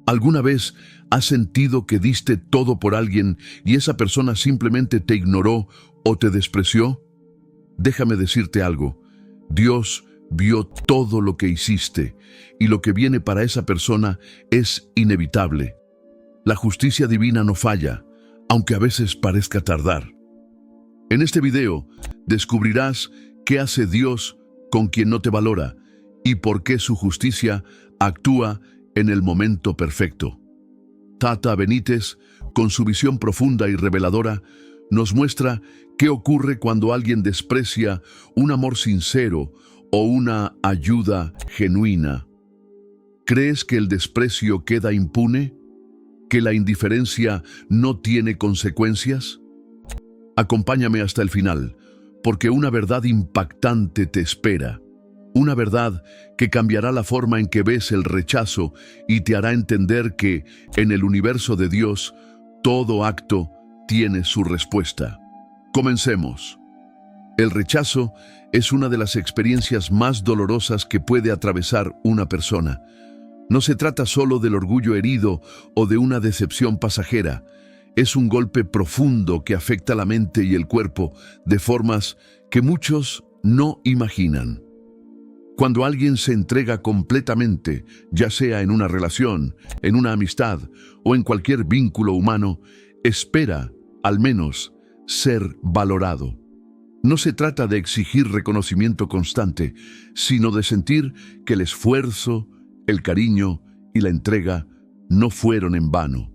¿Alguna vez has sentido que diste todo por alguien y esa persona simplemente te ignoró o te despreció? Déjame decirte algo. Dios vio todo lo que hiciste y lo que viene para esa persona es inevitable. La justicia divina no falla, aunque a veces parezca tardar. En este video descubrirás qué hace Dios con quien no te valora y por qué su justicia actúa en el momento perfecto. Tata Benítez, con su visión profunda y reveladora, nos muestra qué ocurre cuando alguien desprecia un amor sincero o una ayuda genuina. ¿Crees que el desprecio queda impune? ¿Que la indiferencia no tiene consecuencias? Acompáñame hasta el final, porque una verdad impactante te espera. Una verdad que cambiará la forma en que ves el rechazo y te hará entender que, en el universo de Dios, todo acto tiene su respuesta. Comencemos. El rechazo es una de las experiencias más dolorosas que puede atravesar una persona. No se trata solo del orgullo herido o de una decepción pasajera. Es un golpe profundo que afecta la mente y el cuerpo de formas que muchos no imaginan. Cuando alguien se entrega completamente, ya sea en una relación, en una amistad o en cualquier vínculo humano, espera, al menos, ser valorado. No se trata de exigir reconocimiento constante, sino de sentir que el esfuerzo, el cariño y la entrega no fueron en vano.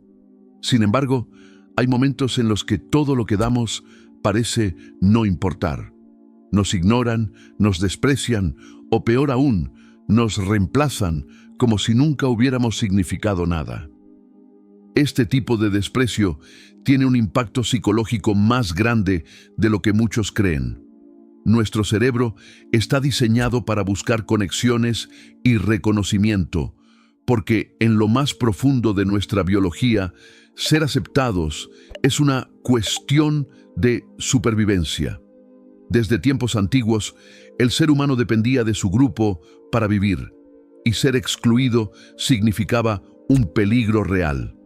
Sin embargo, hay momentos en los que todo lo que damos parece no importar. Nos ignoran, nos desprecian o peor aún, nos reemplazan como si nunca hubiéramos significado nada. Este tipo de desprecio tiene un impacto psicológico más grande de lo que muchos creen. Nuestro cerebro está diseñado para buscar conexiones y reconocimiento, porque en lo más profundo de nuestra biología, ser aceptados es una cuestión de supervivencia. Desde tiempos antiguos, el ser humano dependía de su grupo para vivir, y ser excluido significaba un peligro real.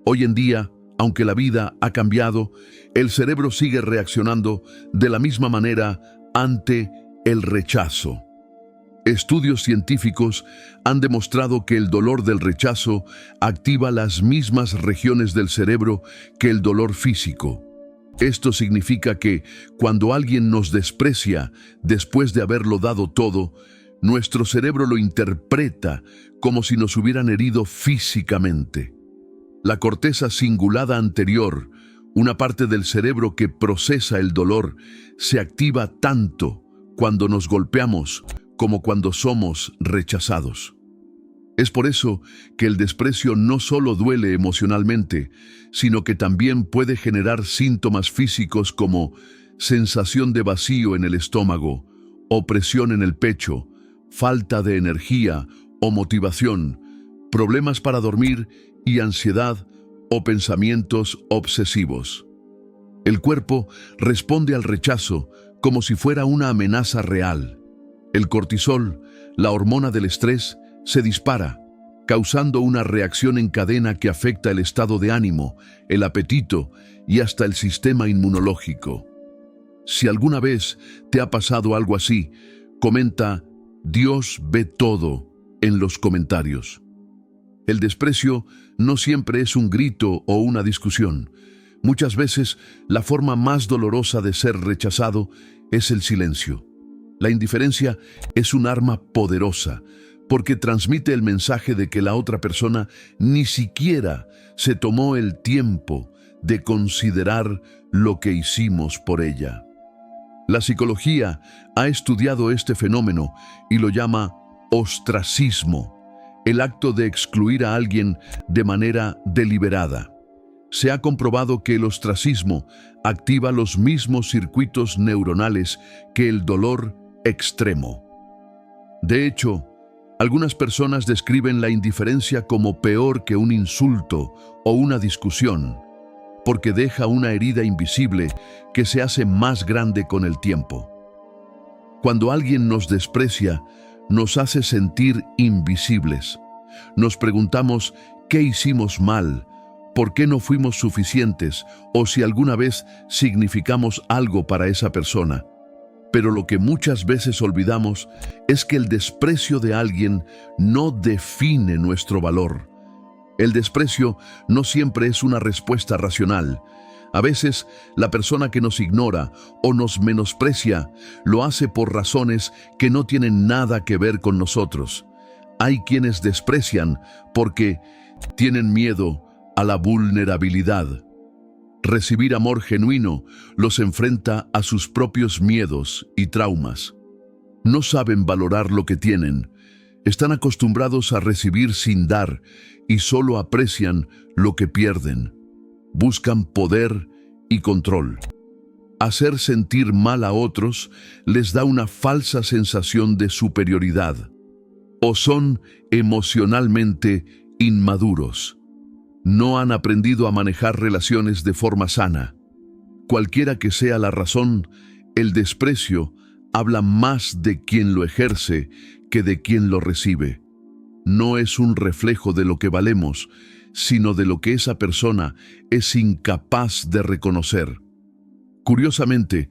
Hoy en día, aunque la vida ha cambiado, el cerebro sigue reaccionando de la misma manera ante el rechazo. Estudios científicos han demostrado que el dolor del rechazo activa las mismas regiones del cerebro que el dolor físico. Esto significa que, cuando alguien nos desprecia después de haberlo dado todo, nuestro cerebro lo interpreta como si nos hubieran herido físicamente. La corteza cingulada anterior, una parte del cerebro que procesa el dolor, se activa tanto cuando nos golpeamos como cuando somos rechazados. Es por eso que el desprecio no solo duele emocionalmente, sino que también puede generar síntomas físicos como sensación de vacío en el estómago, opresión en el pecho, falta de energía o motivación, problemas para dormir y ansiedad o pensamientos obsesivos. El cuerpo responde al rechazo como si fuera una amenaza real. El cortisol, la hormona del estrés, se dispara, causando una reacción en cadena que afecta el estado de ánimo, el apetito y hasta el sistema inmunológico. Si alguna vez te ha pasado algo así, comenta "Dios ve todo" en los comentarios. El desprecio no siempre es un grito o una discusión. Muchas veces la forma más dolorosa de ser rechazado es el silencio. La indiferencia es un arma poderosa, porque transmite el mensaje de que la otra persona ni siquiera se tomó el tiempo de considerar lo que hicimos por ella. La psicología ha estudiado este fenómeno y lo llama ostracismo, el acto de excluir a alguien de manera deliberada. Se ha comprobado que el ostracismo activa los mismos circuitos neuronales que el dolor extremo. De hecho, algunas personas describen la indiferencia como peor que un insulto o una discusión, porque deja una herida invisible que se hace más grande con el tiempo. Cuando alguien nos desprecia, nos hace sentir invisibles. Nos preguntamos ¿Qué hicimos mal? ¿Por qué no fuimos suficientes? O si alguna vez significamos algo para esa persona. Pero lo que muchas veces olvidamos es que el desprecio de alguien no define nuestro valor. El desprecio no siempre es una respuesta racional. A veces, la persona que nos ignora o nos menosprecia lo hace por razones que no tienen nada que ver con nosotros. Hay quienes desprecian porque tienen miedo a la vulnerabilidad. Recibir amor genuino los enfrenta a sus propios miedos y traumas. No saben valorar lo que tienen. Están acostumbrados a recibir sin dar y solo aprecian lo que pierden. Buscan poder y control. Hacer sentir mal a otros les da una falsa sensación de superioridad. O son emocionalmente inmaduros. No han aprendido a manejar relaciones de forma sana. Cualquiera que sea la razón, el desprecio habla más de quien lo ejerce que de quien lo recibe. No es un reflejo de lo que valemos, sino de lo que esa persona es incapaz de reconocer. Curiosamente,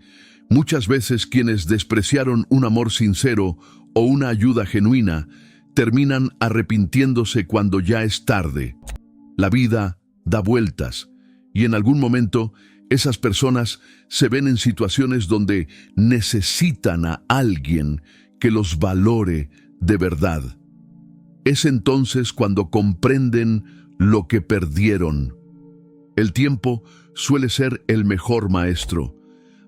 muchas veces quienes despreciaron un amor sincero o una ayuda genuina terminan arrepintiéndose cuando ya es tarde. La vida da vueltas y en algún momento esas personas se ven en situaciones donde necesitan a alguien que los valore de verdad. Es entonces cuando comprenden lo que perdieron. El tiempo suele ser el mejor maestro.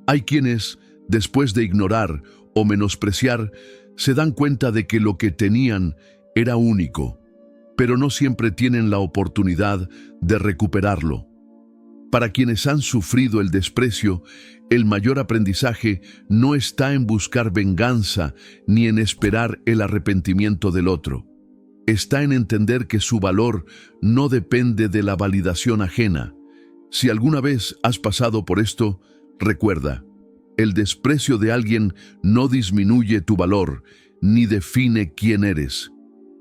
Hay quienes, después de ignorar o menospreciar, se dan cuenta de que lo que tenían era único, pero no siempre tienen la oportunidad de recuperarlo. Para quienes han sufrido el desprecio, el mayor aprendizaje no está en buscar venganza ni en esperar el arrepentimiento del otro. Está en entender que su valor no depende de la validación ajena. Si alguna vez has pasado por esto, recuerda, el desprecio de alguien no disminuye tu valor, ni define quién eres.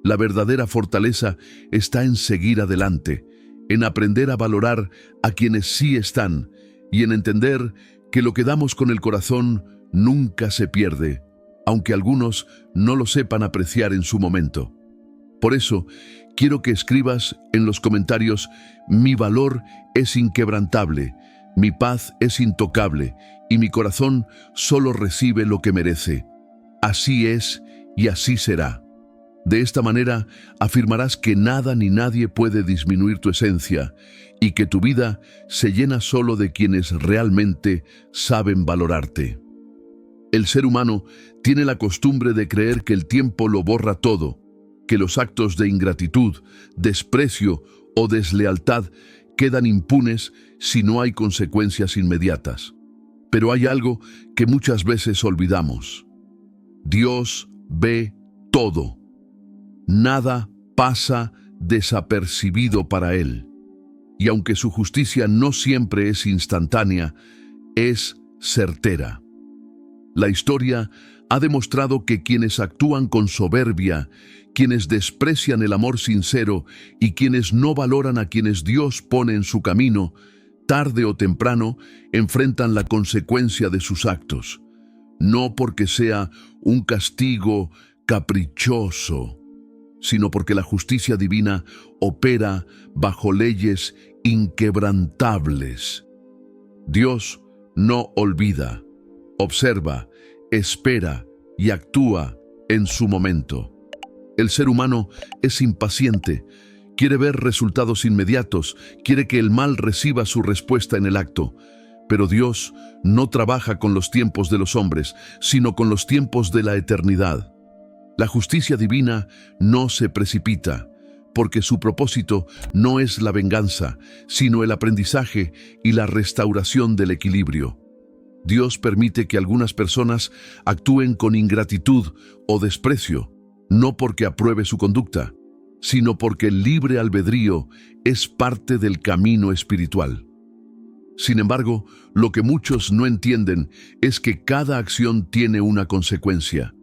La verdadera fortaleza está en seguir adelante, en aprender a valorar a quienes sí están y en entender que lo que damos con el corazón nunca se pierde, aunque algunos no lo sepan apreciar en su momento. Por eso, quiero que escribas en los comentarios: mi valor es inquebrantable, mi paz es intocable y mi corazón solo recibe lo que merece. Así es y así será. De esta manera afirmarás que nada ni nadie puede disminuir tu esencia y que tu vida se llena solo de quienes realmente saben valorarte. El ser humano tiene la costumbre de creer que el tiempo lo borra todo, que los actos de ingratitud, desprecio o deslealtad quedan impunes si no hay consecuencias inmediatas. Pero hay algo que muchas veces olvidamos. Dios ve todo. Nada pasa desapercibido para Él. Y aunque su justicia no siempre es instantánea, es certera. La historia ha demostrado que quienes actúan con soberbia, quienes desprecian el amor sincero y quienes no valoran a quienes Dios pone en su camino, tarde o temprano enfrentan la consecuencia de sus actos. No porque sea un castigo caprichoso, sino porque la justicia divina opera bajo leyes inquebrantables. Dios no olvida, observa, espera y actúa en su momento. El ser humano es impaciente, quiere ver resultados inmediatos, quiere que el mal reciba su respuesta en el acto. Pero Dios no trabaja con los tiempos de los hombres, sino con los tiempos de la eternidad. La justicia divina no se precipita, porque su propósito no es la venganza, sino el aprendizaje y la restauración del equilibrio. Dios permite que algunas personas actúen con ingratitud o desprecio, no porque apruebe su conducta, sino porque el libre albedrío es parte del camino espiritual. Sin embargo, lo que muchos no entienden es que cada acción tiene una consecuencia.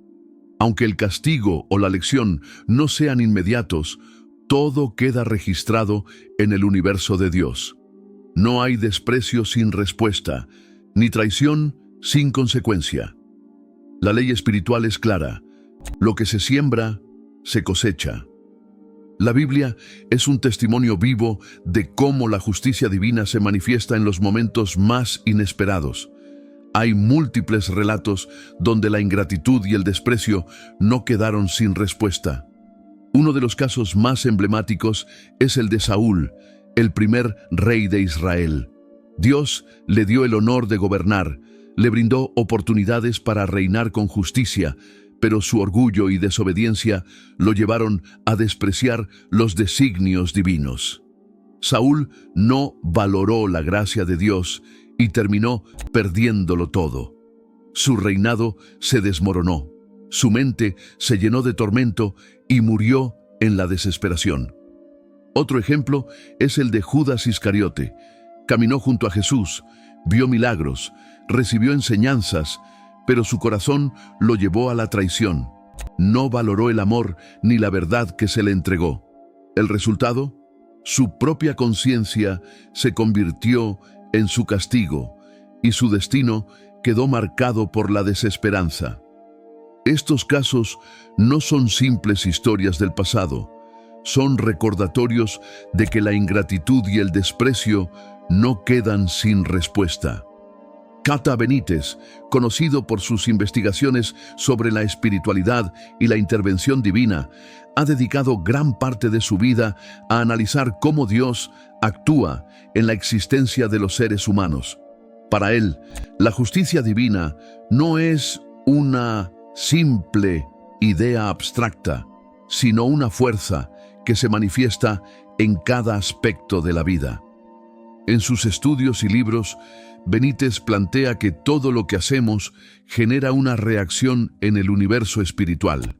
Aunque el castigo o la lección no sean inmediatos, Todo queda registrado en el universo de Dios. No hay desprecio sin respuesta, ni traición sin consecuencia. La ley espiritual es clara. Lo que se siembra, se cosecha. La Biblia es un testimonio vivo de cómo la justicia divina se manifiesta en los momentos más inesperados. Hay múltiples relatos donde la ingratitud y el desprecio no quedaron sin respuesta. Uno de los casos más emblemáticos es el de Saúl, el primer rey de Israel. Dios le dio el honor de gobernar, le brindó oportunidades para reinar con justicia, pero su orgullo y desobediencia lo llevaron a despreciar los designios divinos. Saúl no valoró la gracia de Dios y terminó perdiéndolo todo. Su reinado se desmoronó, su mente se llenó de tormento y murió en la desesperación. Otro ejemplo es el de Judas Iscariote. Caminó junto a Jesús, vio milagros, recibió enseñanzas, pero su corazón lo llevó a la traición. No valoró el amor ni la verdad que se le entregó. ¿El resultado? Su propia conciencia se convirtió en su castigo y su destino quedó marcado por la desesperanza. Estos casos no son simples historias del pasado, son recordatorios de que la ingratitud y el desprecio no quedan sin respuesta. Cata Benítez, conocido por sus investigaciones sobre la espiritualidad y la intervención divina, ha dedicado gran parte de su vida a analizar cómo Dios actúa en la existencia de los seres humanos. Para él, la justicia divina no es una simple idea abstracta, sino una fuerza que se manifiesta en cada aspecto de la vida. En sus estudios y libros, Benítez plantea que todo lo que hacemos genera una reacción en el universo espiritual.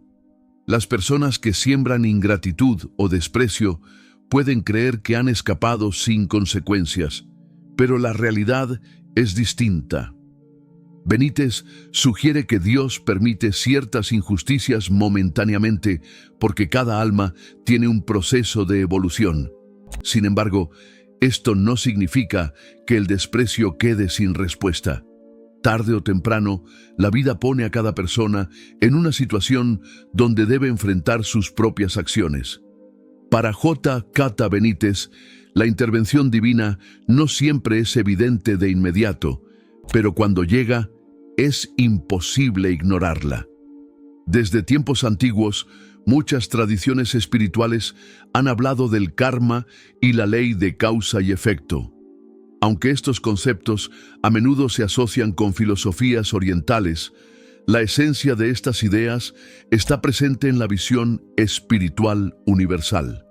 Las personas que siembran ingratitud o desprecio pueden creer que han escapado sin consecuencias, pero la realidad es distinta. Benítez sugiere que Dios permite ciertas injusticias momentáneamente porque cada alma tiene un proceso de evolución. Sin embargo, esto no significa que el desprecio quede sin respuesta. Tarde o temprano, la vida pone a cada persona en una situación donde debe enfrentar sus propias acciones. Para J. Cata Benítez, la intervención divina no siempre es evidente de inmediato, pero cuando llega, es imposible ignorarla. Desde tiempos antiguos, muchas tradiciones espirituales han hablado del karma y la ley de causa y efecto. Aunque estos conceptos a menudo se asocian con filosofías orientales, la esencia de estas ideas está presente en la visión espiritual universal.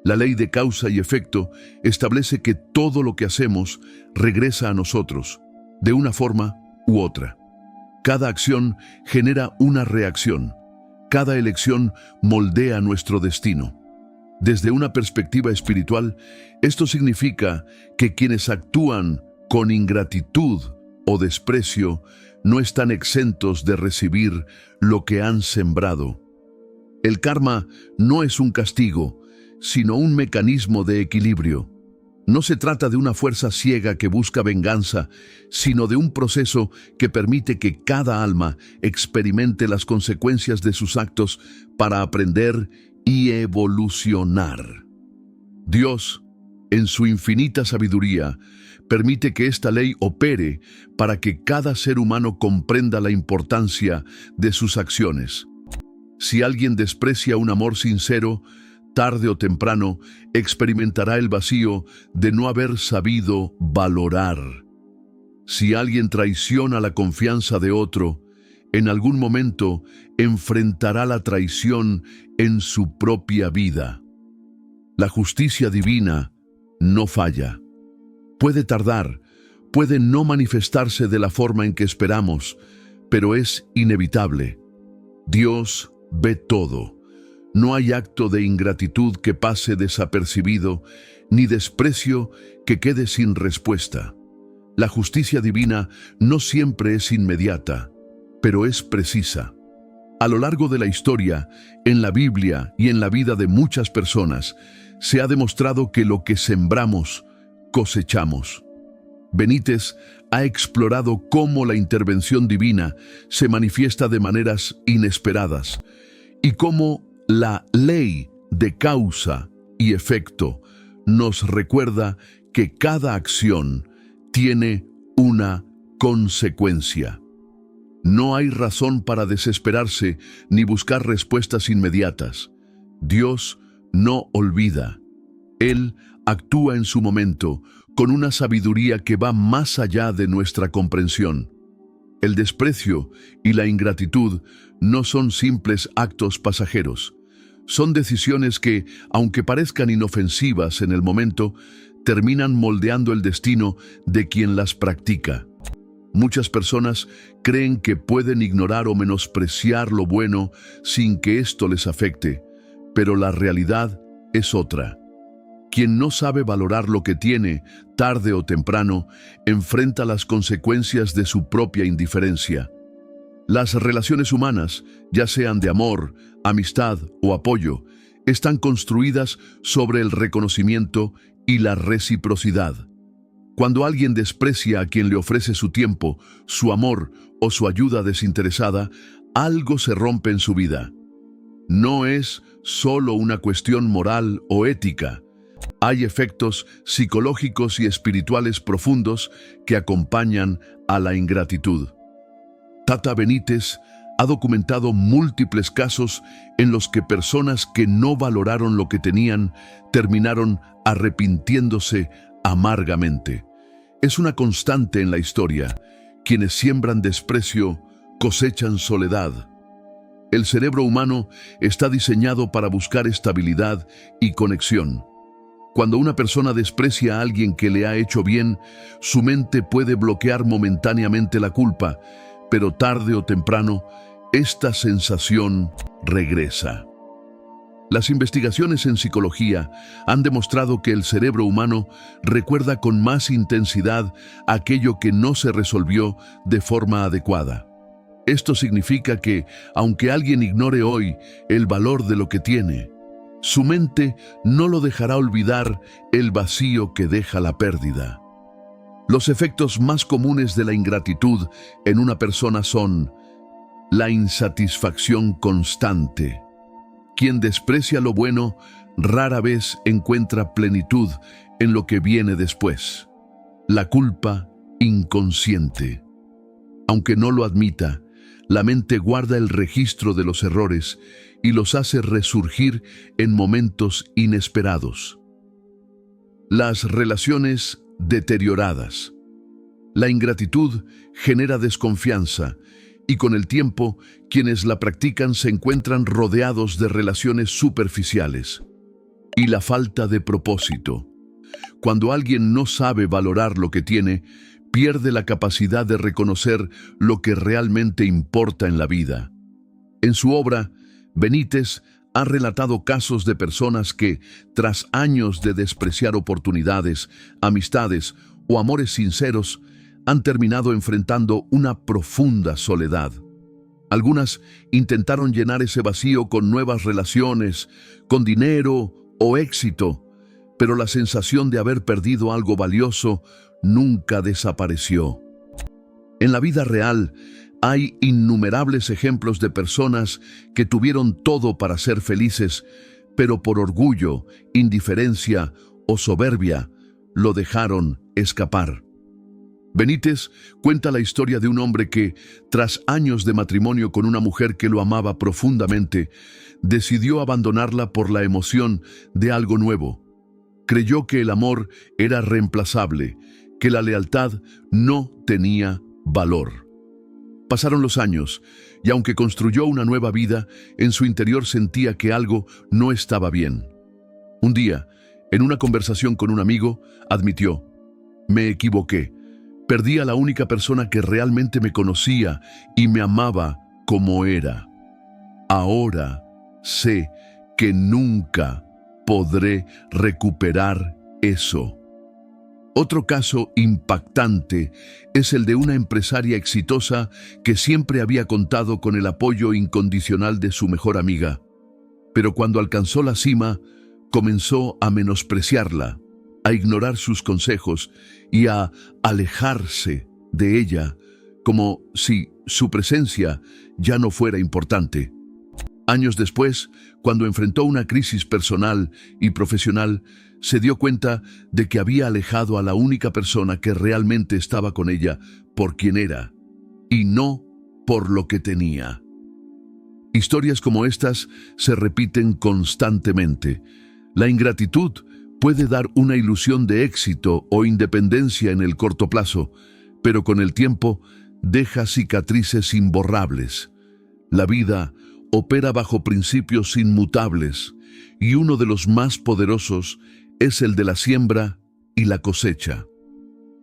La ley de causa y efecto establece que todo lo que hacemos regresa a nosotros, de una forma u otra. Cada acción genera una reacción. Cada elección moldea nuestro destino. Desde una perspectiva espiritual, esto significa que quienes actúan con ingratitud o desprecio no están exentos de recibir lo que han sembrado. El karma no es un castigo, sino un mecanismo de equilibrio. No se trata de una fuerza ciega que busca venganza, sino de un proceso que permite que cada alma experimente las consecuencias de sus actos para aprender y evolucionar. Dios, en su infinita sabiduría, permite que esta ley opere para que cada ser humano comprenda la importancia de sus acciones. Si alguien desprecia un amor sincero, tarde o temprano experimentará el vacío de no haber sabido valorar. Si alguien traiciona la confianza de otro, en algún momento enfrentará la traición en su propia vida. La justicia divina no falla. Puede tardar, puede no manifestarse de la forma en que esperamos, pero es inevitable. Dios ve todo. No hay acto de ingratitud que pase desapercibido, ni desprecio que quede sin respuesta. La justicia divina no siempre es inmediata, pero es precisa. A lo largo de la historia, en la Biblia y en la vida de muchas personas, se ha demostrado que lo que sembramos, cosechamos. Benítez ha explorado cómo la intervención divina se manifiesta de maneras inesperadas y cómo la ley de causa y efecto nos recuerda que cada acción tiene una consecuencia. No hay razón para desesperarse ni buscar respuestas inmediatas. Dios no olvida. Él actúa en su momento con una sabiduría que va más allá de nuestra comprensión. El desprecio y la ingratitud no son simples actos pasajeros. Son decisiones que, aunque parezcan inofensivas en el momento, terminan moldeando el destino de quien las practica. Muchas personas creen que pueden ignorar o menospreciar lo bueno sin que esto les afecte, pero la realidad es otra. Quien no sabe valorar lo que tiene, tarde o temprano, enfrenta las consecuencias de su propia indiferencia. Las relaciones humanas, ya sean de amor, amistad o apoyo, están construidas sobre el reconocimiento y la reciprocidad. Cuando alguien desprecia a quien le ofrece su tiempo, su amor o su ayuda desinteresada, algo se rompe en su vida. No es solo una cuestión moral o ética. Hay efectos psicológicos y espirituales profundos que acompañan a la ingratitud. Tata Benítez ha documentado múltiples casos en los que personas que no valoraron lo que tenían terminaron arrepintiéndose amargamente. Es una constante en la historia. Quienes siembran desprecio cosechan soledad. El cerebro humano está diseñado para buscar estabilidad y conexión. Cuando una persona desprecia a alguien que le ha hecho bien, su mente puede bloquear momentáneamente la culpa, pero tarde o temprano, esta sensación regresa. Las investigaciones en psicología han demostrado que el cerebro humano recuerda con más intensidad aquello que no se resolvió de forma adecuada. Esto significa que, aunque alguien ignore hoy el valor de lo que tiene, su mente no lo dejará olvidar el vacío que deja la pérdida. Los efectos más comunes de la ingratitud en una persona son la insatisfacción constante. Quien desprecia lo bueno rara vez encuentra plenitud en lo que viene después. La culpa inconsciente. Aunque no lo admita, la mente guarda el registro de los errores y los hace resurgir en momentos inesperados. Las relaciones deterioradas. La ingratitud genera desconfianza y con el tiempo, quienes la practican se encuentran rodeados de relaciones superficiales. Y la falta de propósito. Cuando alguien no sabe valorar lo que tiene, pierde la capacidad de reconocer lo que realmente importa en la vida. En su obra, Benítez ha relatado casos de personas que, tras años de despreciar oportunidades, amistades o amores sinceros, han terminado enfrentando una profunda soledad. Algunas intentaron llenar ese vacío con nuevas relaciones, con dinero o éxito, pero la sensación de haber perdido algo valioso nunca desapareció. En la vida real, hay innumerables ejemplos de personas que tuvieron todo para ser felices, pero por orgullo, indiferencia o soberbia, lo dejaron escapar. Benítez cuenta la historia de un hombre que, tras años de matrimonio con una mujer que lo amaba profundamente, decidió abandonarla por la emoción de algo nuevo. Creyó que el amor era reemplazable, que la lealtad no tenía valor. Pasaron los años, y aunque construyó una nueva vida, en su interior sentía que algo no estaba bien. Un día, en una conversación con un amigo, admitió: «Me equivoqué. Perdí a la única persona que realmente me conocía y me amaba como era. Ahora sé que nunca podré recuperar eso». Otro caso impactante es el de una empresaria exitosa que siempre había contado con el apoyo incondicional de su mejor amiga. Pero cuando alcanzó la cima, comenzó a menospreciarla, a ignorar sus consejos y a alejarse de ella, como si su presencia ya no fuera importante. Años después, cuando enfrentó una crisis personal y profesional, se dio cuenta de que había alejado a la única persona que realmente estaba con ella por quien era, y no por lo que tenía. Historias como estas se repiten constantemente. La ingratitud puede dar una ilusión de éxito o independencia en el corto plazo, pero con el tiempo deja cicatrices imborrables. La vida opera bajo principios inmutables, y uno de los más poderosos es el de la siembra y la cosecha.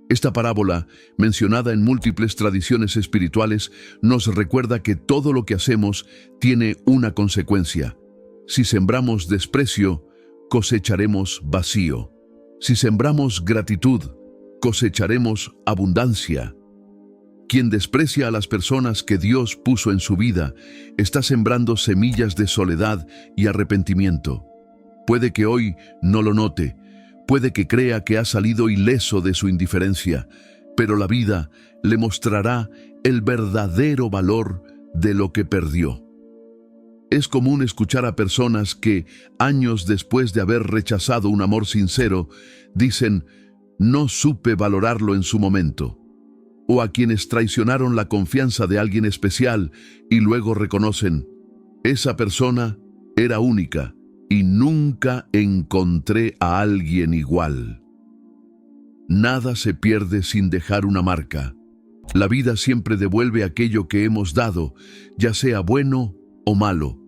Esta parábola, mencionada en múltiples tradiciones espirituales, nos recuerda que todo lo que hacemos tiene una consecuencia. Si sembramos desprecio, cosecharemos vacío. Si sembramos gratitud, cosecharemos abundancia. Quien desprecia a las personas que Dios puso en su vida, está sembrando semillas de soledad y arrepentimiento. Puede que hoy no lo note, puede que crea que ha salido ileso de su indiferencia, pero la vida le mostrará el verdadero valor de lo que perdió. Es común escuchar a personas que, años después de haber rechazado un amor sincero, dicen, no supe valorarlo en su momento. O a quienes traicionaron la confianza de alguien especial y luego reconocen, esa persona era única y nunca encontré a alguien igual. Nada se pierde sin dejar una marca. La vida siempre devuelve aquello que hemos dado, ya sea bueno o malo.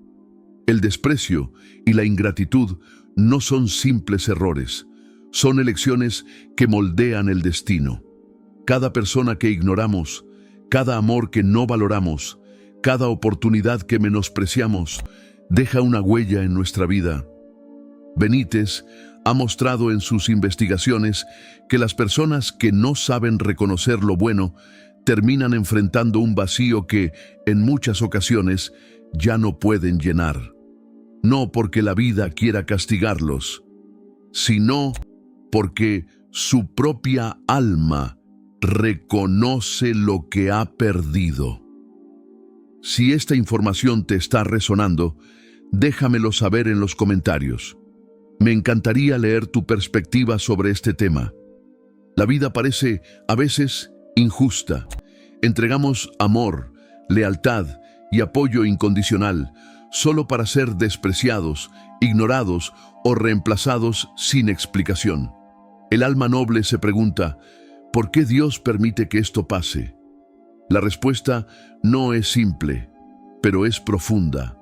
El desprecio y la ingratitud no son simples errores, son elecciones que moldean el destino. Cada persona que ignoramos, cada amor que no valoramos, cada oportunidad que menospreciamos, deja una huella en nuestra vida. Benítez ha mostrado en sus investigaciones que las personas que no saben reconocer lo bueno terminan enfrentando un vacío que, en muchas ocasiones, ya no pueden llenar. No porque la vida quiera castigarlos, sino porque su propia alma reconoce lo que ha perdido. Si esta información te está resonando, déjamelo saber en los comentarios. Me encantaría leer tu perspectiva sobre este tema. La vida parece, a veces, injusta. Entregamos amor, lealtad y apoyo incondicional solo para ser despreciados, ignorados o reemplazados sin explicación. El alma noble se pregunta, ¿por qué Dios permite que esto pase? La respuesta no es simple, pero es profunda.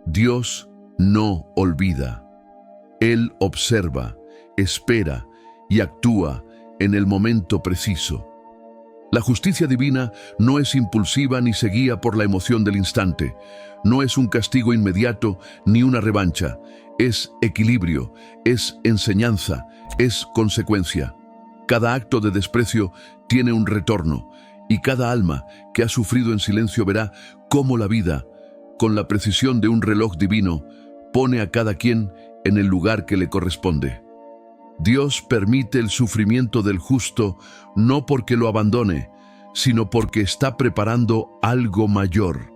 Dios no olvida. Él observa, espera y actúa en el momento preciso. La justicia divina no es impulsiva ni se guía por la emoción del instante. No es un castigo inmediato ni una revancha. Es equilibrio, es enseñanza, es consecuencia. Cada acto de desprecio tiene un retorno, y cada alma que ha sufrido en silencio verá cómo la vida, con la precisión de un reloj divino, pone a cada quien en el lugar que le corresponde. Dios permite el sufrimiento del justo no porque lo abandone, sino porque está preparando algo mayor.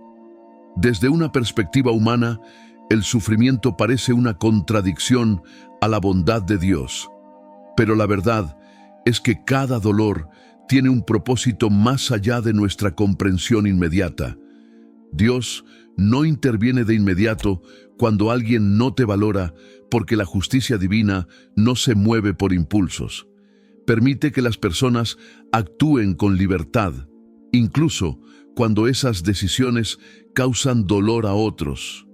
Desde una perspectiva humana, el sufrimiento parece una contradicción a la bondad de Dios. Pero la verdad es que cada dolor tiene un propósito más allá de nuestra comprensión inmediata. Dios no interviene de inmediato cuando alguien no te valora, porque la justicia divina no se mueve por impulsos. Permite que las personas actúen con libertad, incluso cuando esas decisiones causan dolor a otros.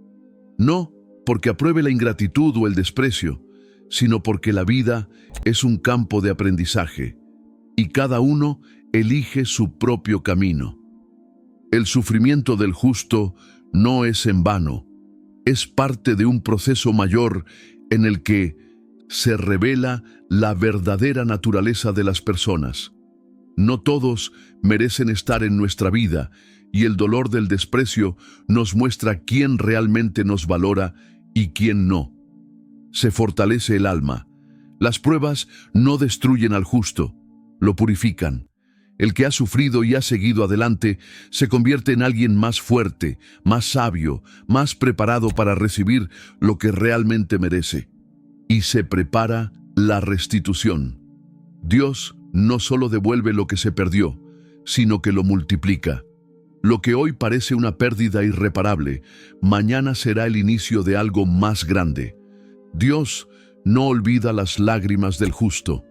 No porque apruebe la ingratitud o el desprecio, sino porque la vida es un campo de aprendizaje, y cada uno elige su propio camino. El sufrimiento del justo no es en vano, es parte de un proceso mayor en el que, se revela la verdadera naturaleza de las personas. No todos merecen estar en nuestra vida, y el dolor del desprecio nos muestra quién realmente nos valora y quién no. Se fortalece el alma. Las pruebas no destruyen al justo, lo purifican. El que ha sufrido y ha seguido adelante se convierte en alguien más fuerte, más sabio, más preparado para recibir lo que realmente merece. Y se prepara la restitución. Dios no solo devuelve lo que se perdió, sino que lo multiplica. Lo que hoy parece una pérdida irreparable, mañana será el inicio de algo más grande. Dios no olvida las lágrimas del justo.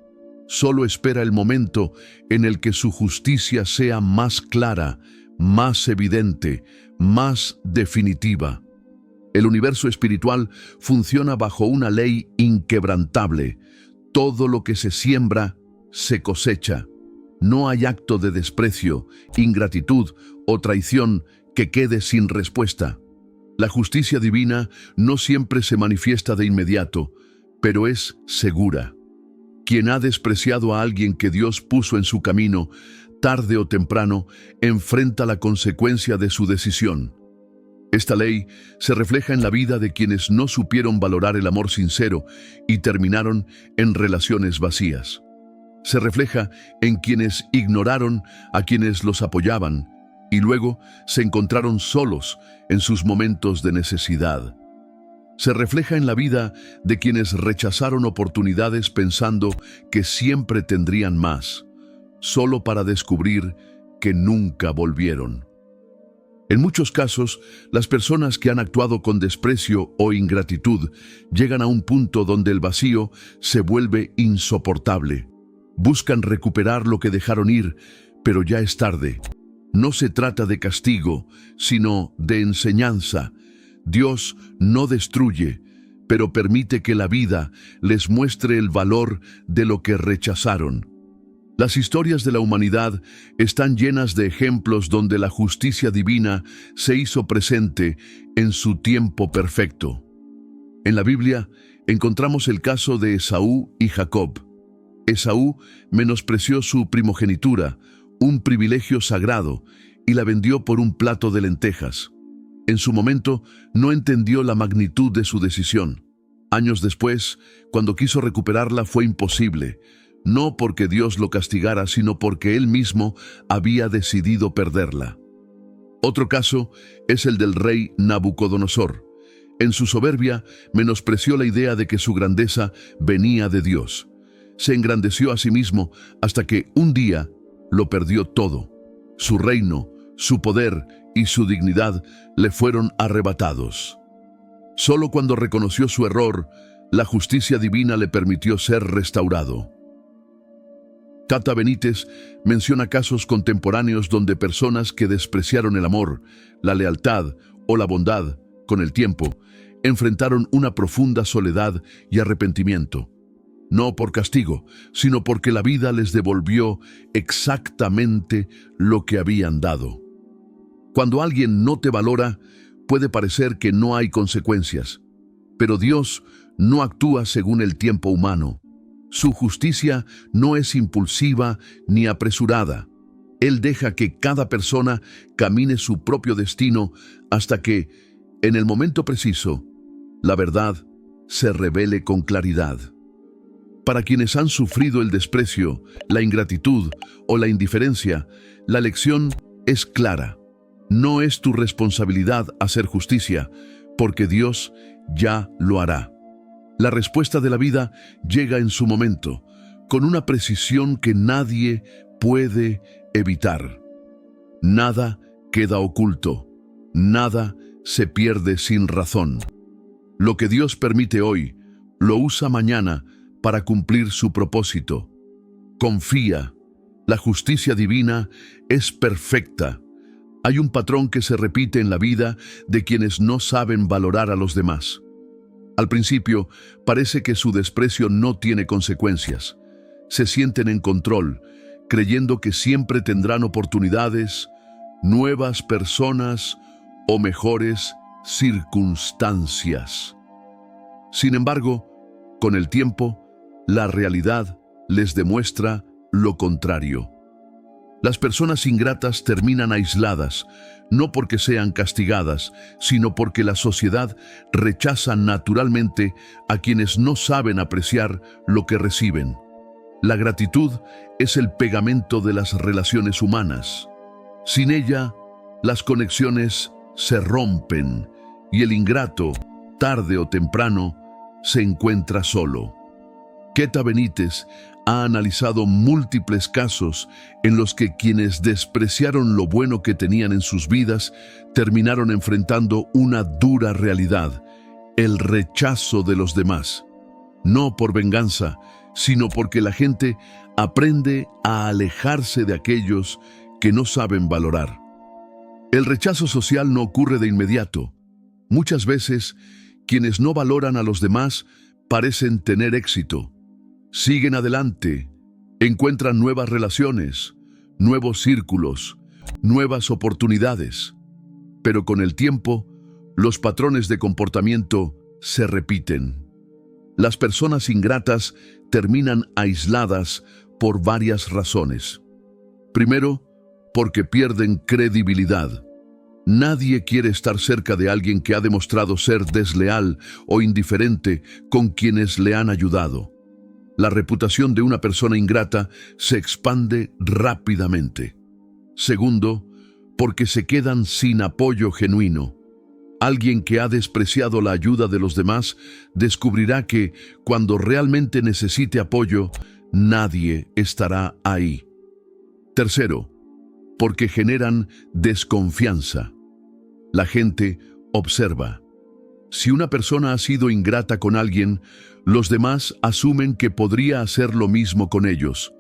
Solo espera el momento en el que su justicia sea más clara, más evidente, más definitiva. El universo espiritual funciona bajo una ley inquebrantable. Todo lo que se siembra, se cosecha. No hay acto de desprecio, ingratitud o traición que quede sin respuesta. La justicia divina no siempre se manifiesta de inmediato, pero es segura. Quien ha despreciado a alguien que Dios puso en su camino, tarde o temprano, enfrenta la consecuencia de su decisión. Esta ley se refleja en la vida de quienes no supieron valorar el amor sincero y terminaron en relaciones vacías. Se refleja en quienes ignoraron a quienes los apoyaban y luego se encontraron solos en sus momentos de necesidad. Se refleja en la vida de quienes rechazaron oportunidades pensando que siempre tendrían más, solo para descubrir que nunca volvieron. En muchos casos, las personas que han actuado con desprecio o ingratitud llegan a un punto donde el vacío se vuelve insoportable. Buscan recuperar lo que dejaron ir, pero ya es tarde. No se trata de castigo, sino de enseñanza. Dios no destruye, pero permite que la vida les muestre el valor de lo que rechazaron. Las historias de la humanidad están llenas de ejemplos donde la justicia divina se hizo presente en su tiempo perfecto. En la Biblia encontramos el caso de Esaú y Jacob. Esaú menospreció su primogenitura, un privilegio sagrado, y la vendió por un plato de lentejas. En su momento no entendió la magnitud de su decisión. Años después, cuando quiso recuperarla, fue imposible. No porque Dios lo castigara, sino porque él mismo había decidido perderla. Otro caso es el del rey Nabucodonosor. En su soberbia, menospreció la idea de que su grandeza venía de Dios. Se engrandeció a sí mismo hasta que un día lo perdió todo. Su reino, su poder y su dignidad le fueron arrebatados. Solo cuando reconoció su error, la justicia divina le permitió ser restaurado. Tata Benítez menciona casos contemporáneos donde personas que despreciaron el amor, la lealtad o la bondad con el tiempo, enfrentaron una profunda soledad y arrepentimiento. No por castigo, sino porque la vida les devolvió exactamente lo que habían dado. Cuando alguien no te valora, puede parecer que no hay consecuencias, pero Dios no actúa según el tiempo humano. Su justicia no es impulsiva ni apresurada. Él deja que cada persona camine su propio destino hasta que, en el momento preciso, la verdad se revele con claridad. Para quienes han sufrido el desprecio, la ingratitud o la indiferencia, la lección es clara. No es tu responsabilidad hacer justicia, porque Dios ya lo hará. La respuesta de la vida llega en su momento, con una precisión que nadie puede evitar. Nada queda oculto, nada se pierde sin razón. Lo que Dios permite hoy, lo usa mañana para cumplir su propósito. Confía, la justicia divina es perfecta. Hay un patrón que se repite en la vida de quienes no saben valorar a los demás. Al principio, parece que su desprecio no tiene consecuencias. Se sienten en control, creyendo que siempre tendrán oportunidades, nuevas personas o mejores circunstancias. Sin embargo, Con el tiempo, la realidad les demuestra lo contrario. Las personas ingratas terminan aisladas, no porque sean castigadas, sino porque la sociedad rechaza naturalmente a quienes no saben apreciar lo que reciben. La gratitud es el pegamento de las relaciones humanas. Sin ella, las conexiones se rompen y el ingrato, tarde o temprano, se encuentra solo. Queta Benítez ha analizado múltiples casos en los que quienes despreciaron lo bueno que tenían en sus vidas terminaron enfrentando una dura realidad, el rechazo de los demás. No por venganza, sino porque la gente aprende a alejarse de aquellos que no saben valorar. El rechazo social no ocurre de inmediato. Muchas veces, quienes no valoran a los demás parecen tener éxito. Siguen adelante, encuentran nuevas relaciones, nuevos círculos, nuevas oportunidades. Pero con el tiempo, los patrones de comportamiento se repiten. Las personas ingratas terminan aisladas por varias razones. Primero, porque pierden credibilidad. Nadie quiere estar cerca de alguien que ha demostrado ser desleal o indiferente con quienes le han ayudado. La reputación de una persona ingrata se expande rápidamente. Segundo, porque se quedan sin apoyo genuino. Alguien que ha despreciado la ayuda de los demás descubrirá que, cuando realmente necesite apoyo, nadie estará ahí. Tercero, porque generan desconfianza. La gente observa. Si una persona ha sido ingrata con alguien, los demás asumen que podría hacer lo mismo con ellos.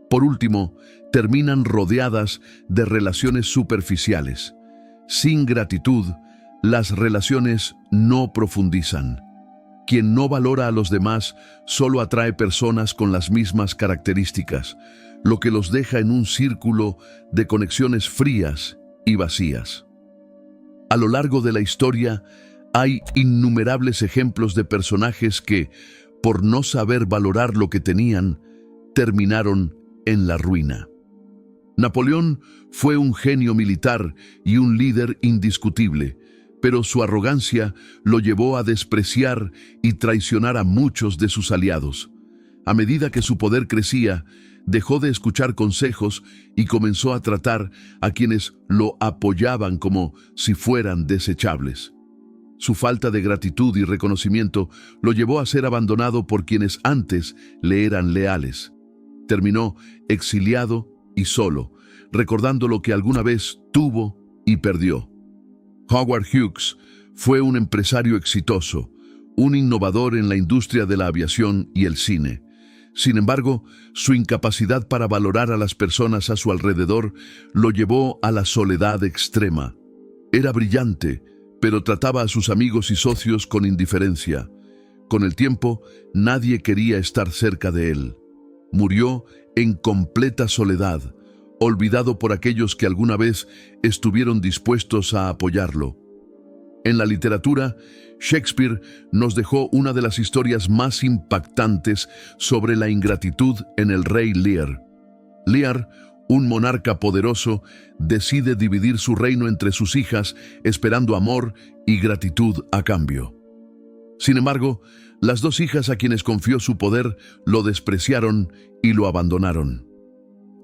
Por último, terminan rodeadas de relaciones superficiales. Sin gratitud, las relaciones no profundizan. Quien no valora a los demás solo atrae personas con las mismas características, lo que los deja en un círculo de conexiones frías y vacías. A lo largo de la historia, hay innumerables ejemplos de personajes que, por no saber valorar lo que tenían, terminaron en la ruina. Napoleón fue un genio militar y un líder indiscutible, pero su arrogancia lo llevó a despreciar y traicionar a muchos de sus aliados. A medida que su poder crecía, dejó de escuchar consejos y comenzó a tratar a quienes lo apoyaban como si fueran desechables. Su falta de gratitud y reconocimiento lo llevó a ser abandonado por quienes antes le eran leales. Terminó exiliado y solo, recordando lo que alguna vez tuvo y perdió. Howard Hughes fue un empresario exitoso, un innovador en la industria de la aviación y el cine. Sin embargo, su incapacidad para valorar a las personas a su alrededor lo llevó a la soledad extrema. Era brillante, pero trataba a sus amigos y socios con indiferencia. Con el tiempo, nadie quería estar cerca de él. Murió en completa soledad, olvidado por aquellos que alguna vez estuvieron dispuestos a apoyarlo. En la literatura, Shakespeare nos dejó una de las historias más impactantes sobre la ingratitud en el rey Lear. Lear, un monarca poderoso, decide dividir su reino entre sus hijas, esperando amor y gratitud a cambio. Sin embargo, las dos hijas a quienes confió su poder lo despreciaron y lo abandonaron.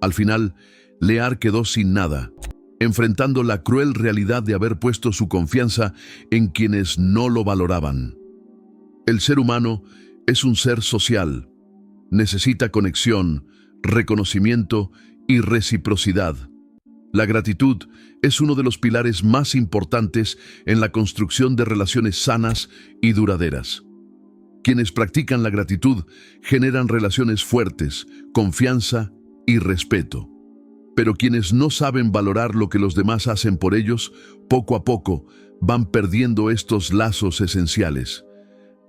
Al final, Lear quedó sin nada, enfrentando la cruel realidad de haber puesto su confianza en quienes no lo valoraban. El ser humano es un ser social. Necesita conexión, reconocimiento y reciprocidad. La gratitud es uno de los pilares más importantes en la construcción de relaciones sanas y duraderas. Quienes practican la gratitud generan relaciones fuertes, confianza y respeto. Pero quienes no saben valorar lo que los demás hacen por ellos, poco a poco van perdiendo estos lazos esenciales.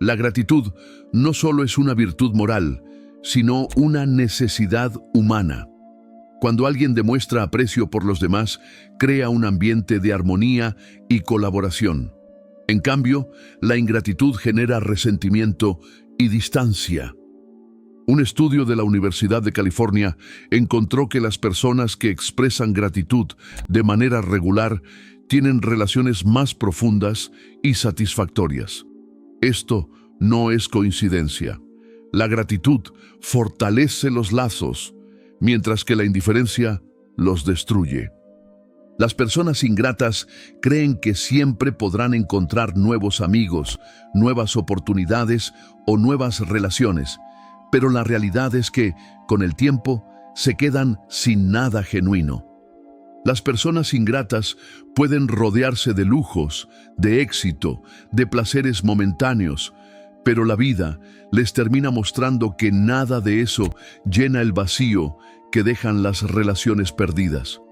La gratitud no solo es una virtud moral, sino una necesidad humana. Cuando alguien demuestra aprecio por los demás, crea un ambiente de armonía y colaboración. En cambio, la ingratitud genera resentimiento y distancia. Un estudio de la Universidad de California encontró que las personas que expresan gratitud de manera regular tienen relaciones más profundas y satisfactorias. Esto no es coincidencia. La gratitud fortalece los lazos, mientras que la indiferencia los destruye. Las personas ingratas creen que siempre podrán encontrar nuevos amigos, nuevas oportunidades o nuevas relaciones, pero la realidad es que, con el tiempo, se quedan sin nada genuino. Las personas ingratas pueden rodearse de lujos, de éxito, de placeres momentáneos, pero la vida les termina mostrando que nada de eso llena el vacío que dejan las relaciones perdidas.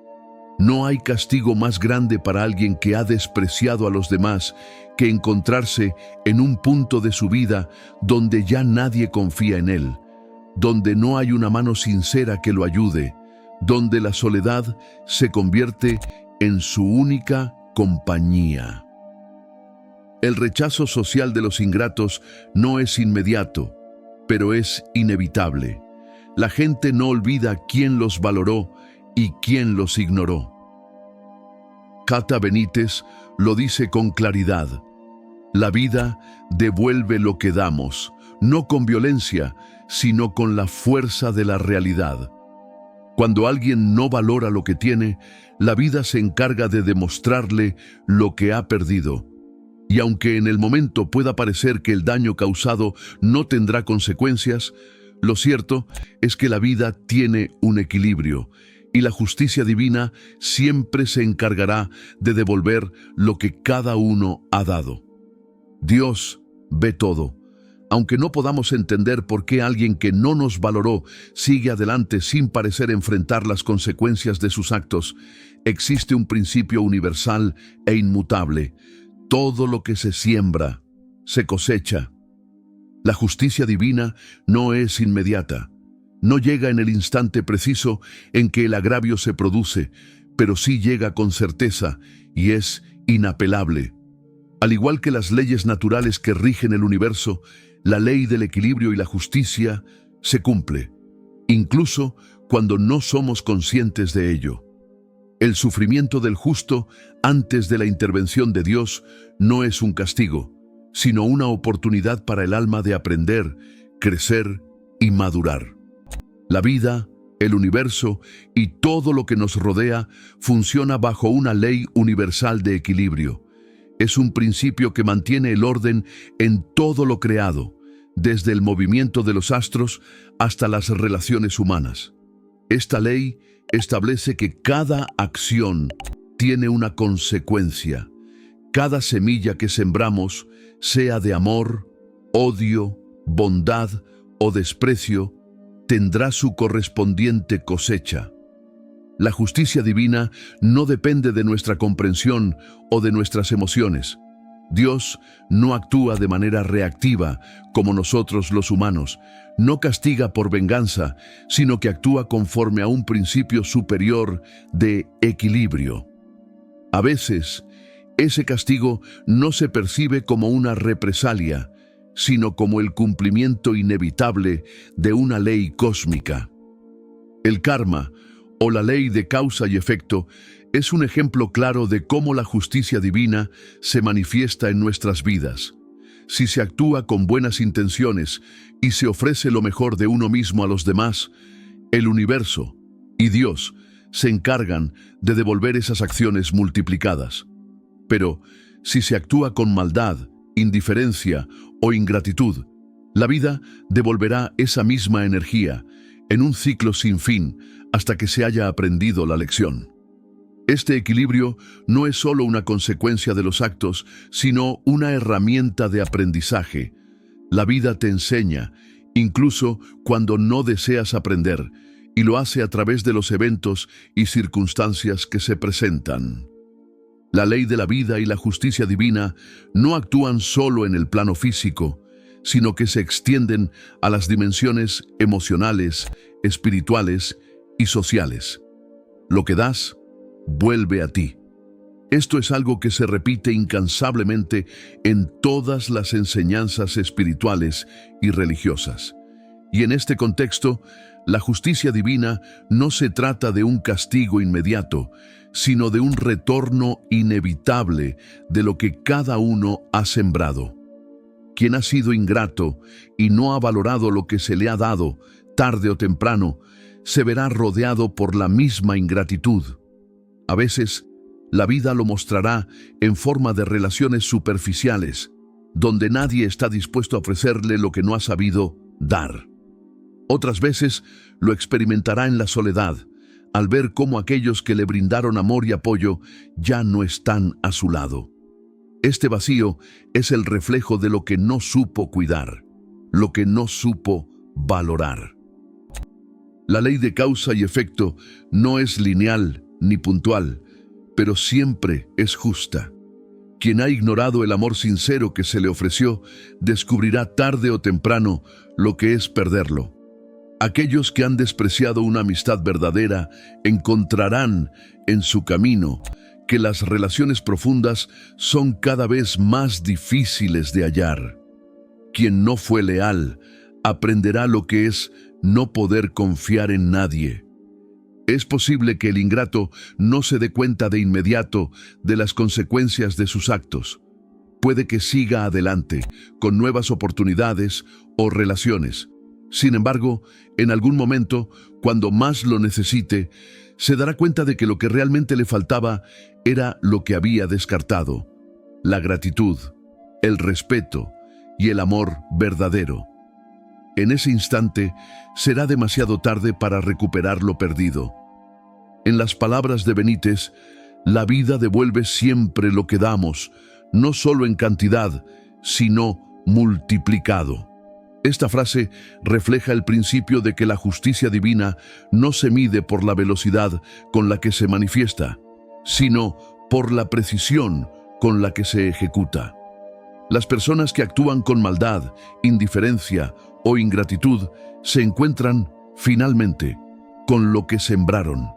No hay castigo más grande para alguien que ha despreciado a los demás que encontrarse en un punto de su vida donde ya nadie confía en él, donde no hay una mano sincera que lo ayude, donde la soledad se convierte en su única compañía. El rechazo social de los ingratos no es inmediato, pero es inevitable. La gente no olvida quién los valoró y quién los ignoró. Cata Benítez lo dice con claridad: la vida devuelve lo que damos, no con violencia, sino con la fuerza de la realidad. Cuando alguien no valora lo que tiene, la vida se encarga de demostrarle lo que ha perdido. Y aunque en el momento pueda parecer que el daño causado no tendrá consecuencias, lo cierto es que la vida tiene un equilibrio, y la justicia divina siempre se encargará de devolver lo que cada uno ha dado. Dios ve todo. Aunque no podamos entender por qué alguien que no nos valoró sigue adelante sin parecer enfrentar las consecuencias de sus actos, existe un principio universal e inmutable: todo lo que se siembra, se cosecha. La justicia divina no es inmediata. No llega en el instante preciso en que el agravio se produce, pero sí llega con certeza y es inapelable. Al igual que las leyes naturales que rigen el universo, la ley del equilibrio y la justicia se cumple, incluso cuando no somos conscientes de ello. El sufrimiento del justo antes de la intervención de Dios no es un castigo, sino una oportunidad para el alma de aprender, crecer y madurar. La vida, el universo y todo lo que nos rodea funciona bajo una ley universal de equilibrio. Es un principio que mantiene el orden en todo lo creado, desde el movimiento de los astros hasta las relaciones humanas. Esta ley establece que cada acción tiene una consecuencia. Cada semilla que sembramos, sea de amor, odio, bondad o desprecio, tendrá su correspondiente cosecha. La justicia divina no depende de nuestra comprensión o de nuestras emociones. Dios no actúa de manera reactiva como nosotros los humanos. No castiga por venganza, sino que actúa conforme a un principio superior de equilibrio. A veces, ese castigo no se percibe como una represalia, sino como el cumplimiento inevitable de una ley cósmica. El karma, o la ley de causa y efecto, es un ejemplo claro de cómo la justicia divina se manifiesta en nuestras vidas. Si se actúa con buenas intenciones y se ofrece lo mejor de uno mismo a los demás, el universo y Dios se encargan de devolver esas acciones multiplicadas. Pero si se actúa con maldad, indiferencia o ingratitud, la vida devolverá esa misma energía en un ciclo sin fin hasta que se haya aprendido la lección. Este equilibrio no es solo una consecuencia de los actos, sino una herramienta de aprendizaje. La vida te enseña, incluso cuando no deseas aprender, y lo hace a través de los eventos y circunstancias que se presentan. La ley de la vida y la justicia divina no actúan solo en el plano físico, sino que se extienden a las dimensiones emocionales, espirituales y sociales. Lo que das, vuelve a ti. Esto es algo que se repite incansablemente en todas las enseñanzas espirituales y religiosas. Y en este contexto, la justicia divina no se trata de un castigo inmediato, sino de un retorno inevitable de lo que cada uno ha sembrado. Quien ha sido ingrato y no ha valorado lo que se le ha dado, tarde o temprano, se verá rodeado por la misma ingratitud. A veces, la vida lo mostrará en forma de relaciones superficiales, donde nadie está dispuesto a ofrecerle lo que no ha sabido dar. Otras veces lo experimentará en la soledad, al ver cómo aquellos que le brindaron amor y apoyo ya no están a su lado. Este vacío es el reflejo de lo que no supo cuidar, lo que no supo valorar. La ley de causa y efecto no es lineal ni puntual, pero siempre es justa. Quien ha ignorado el amor sincero que se le ofreció, descubrirá tarde o temprano lo que es perderlo. Aquellos que han despreciado una amistad verdadera encontrarán en su camino que las relaciones profundas son cada vez más difíciles de hallar. Quien no fue leal aprenderá lo que es no poder confiar en nadie. Es posible que el ingrato no se dé cuenta de inmediato de las consecuencias de sus actos. Puede que siga adelante con nuevas oportunidades o relaciones. Sin embargo, en algún momento, cuando más lo necesite, se dará cuenta de que lo que realmente le faltaba era lo que había descartado: la gratitud, el respeto y el amor verdadero. En ese instante, será demasiado tarde para recuperar lo perdido. En las palabras de Benítez, la vida devuelve siempre lo que damos, no solo en cantidad, sino multiplicado. Esta frase refleja el principio de que la justicia divina no se mide por la velocidad con la que se manifiesta, sino por la precisión con la que se ejecuta. Las personas que actúan con maldad, indiferencia o ingratitud se encuentran, finalmente, con lo que sembraron.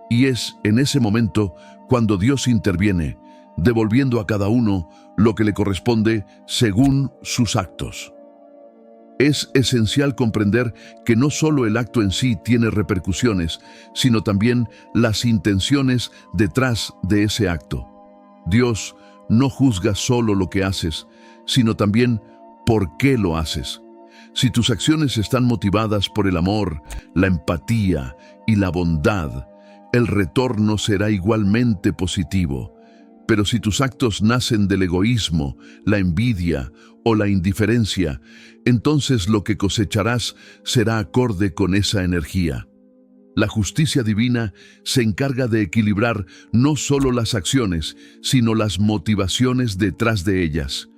Y es en ese momento cuando Dios interviene, devolviendo a cada uno lo que le corresponde según sus actos. Es esencial comprender que no solo el acto en sí tiene repercusiones, sino también las intenciones detrás de ese acto. Dios no juzga solo lo que haces, sino también por qué lo haces. Si tus acciones están motivadas por el amor, la empatía y la bondad, el retorno será igualmente positivo. Pero si tus actos nacen del egoísmo, la envidia o la indiferencia, entonces lo que cosecharás será acorde con esa energía. La justicia divina se encarga de equilibrar no solo las acciones, sino las motivaciones detrás de ellas.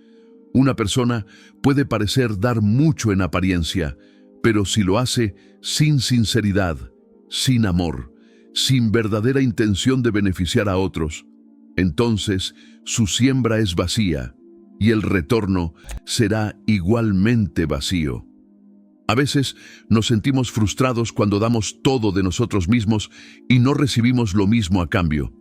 Una persona puede parecer dar mucho en apariencia, pero si lo hace sin sinceridad, sin amor, sin verdadera intención de beneficiar a otros, entonces su siembra es vacía y el retorno será igualmente vacío. A veces nos sentimos frustrados cuando damos todo de nosotros mismos y no recibimos lo mismo a cambio.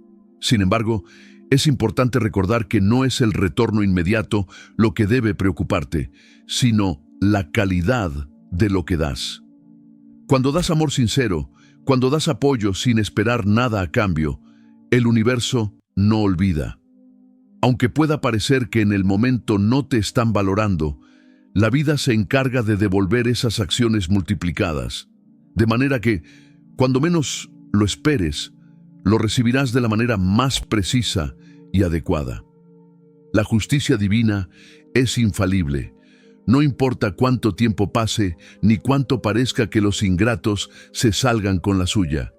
Sin embargo, es importante recordar que no es el retorno inmediato lo que debe preocuparte, sino la calidad de lo que das. Cuando das amor sincero, cuando das apoyo sin esperar nada a cambio, el universo no olvida. Aunque pueda parecer que en el momento no te están valorando, la vida se encarga de devolver esas acciones multiplicadas, de manera que, cuando menos lo esperes, lo recibirás de la manera más precisa y adecuada. La justicia divina es infalible. No importa cuánto tiempo pase, ni cuánto parezca que los ingratos se salgan con la suya.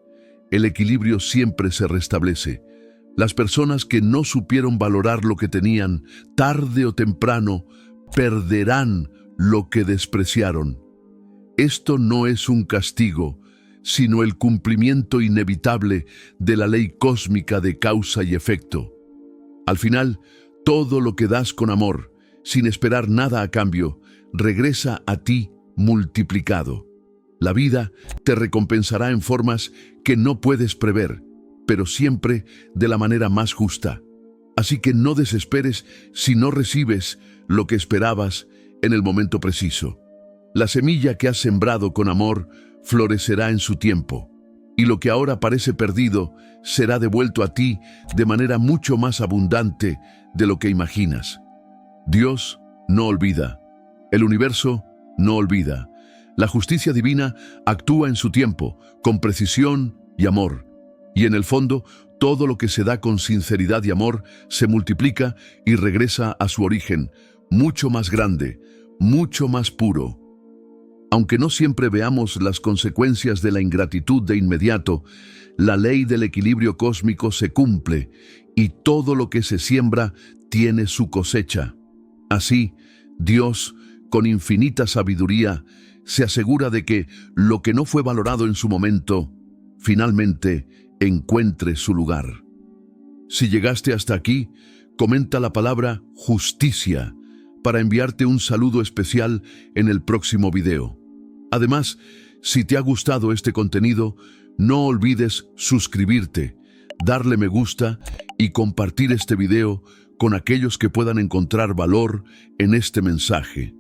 El equilibrio siempre se restablece. Las personas que no supieron valorar lo que tenían, tarde o temprano, perderán lo que despreciaron. Esto no es un castigo, sino el cumplimiento inevitable de la ley cósmica de causa y efecto. Al final, todo lo que das con amor, sin esperar nada a cambio, regresa a ti multiplicado. La vida te recompensará en formas que no puedes prever, pero siempre de la manera más justa. Así que no desesperes si no recibes lo que esperabas en el momento preciso. La semilla que has sembrado con amor florecerá en su tiempo, y lo que ahora parece perdido será devuelto a ti de manera mucho más abundante de lo que imaginas. Dios no olvida. El universo no olvida. La justicia divina actúa en su tiempo, con precisión y amor. Y en el fondo, todo lo que se da con sinceridad y amor se multiplica y regresa a su origen, mucho más grande, mucho más puro. Aunque no siempre veamos las consecuencias de la ingratitud de inmediato, la ley del equilibrio cósmico se cumple y todo lo que se siembra tiene su cosecha. Así, Dios, con infinita sabiduría, se asegura de que lo que no fue valorado en su momento, finalmente encuentre su lugar. Si llegaste hasta aquí, comenta la palabra justicia para enviarte un saludo especial en el próximo video. Además, si te ha gustado este contenido, no olvides suscribirte, darle me gusta y compartir este video con aquellos que puedan encontrar valor en este mensaje.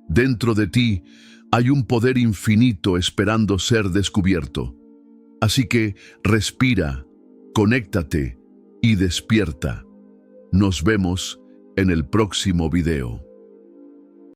Dentro de ti hay un poder infinito esperando ser descubierto. Así que respira, conéctate y despierta. Nos vemos en el próximo video.